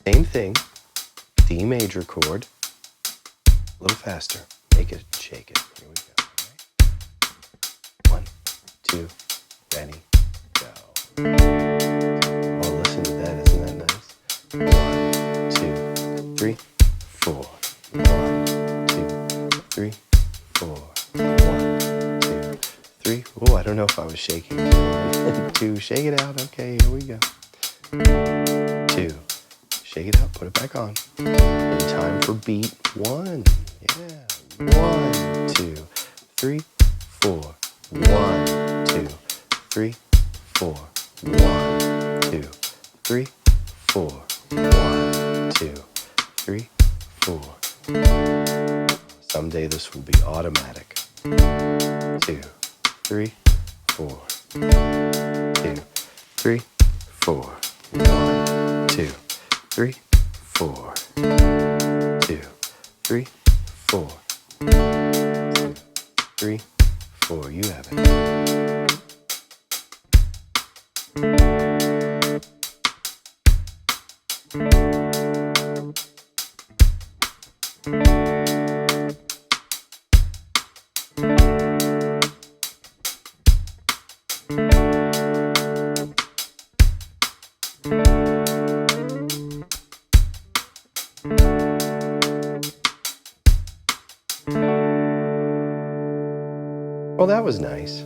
Same thing, D major chord, a little faster. Make it, shake it. Here we go. All right. 1, 2, ready, go. Oh, listen to that, isn't that nice? 1, 2, 3, 4. 1, 2, 3, 4. 1, 2, 3. Oh, I don't know if I was shaking. 1, 2, shake it out. Okay, here we go. 2, shake it out, put it back on. In time for beat 1. Yeah. 1, 2, 3, 4. 1, 2, 3, 4. 1, 2, 3, 4. 1, 2, 3, 4. Someday this will be automatic. 2, 3, 4. 2, 3, 4. 1, 2, 3, 4. 2, 3, 4. 2, 3, 4. You have it. Well, that was nice.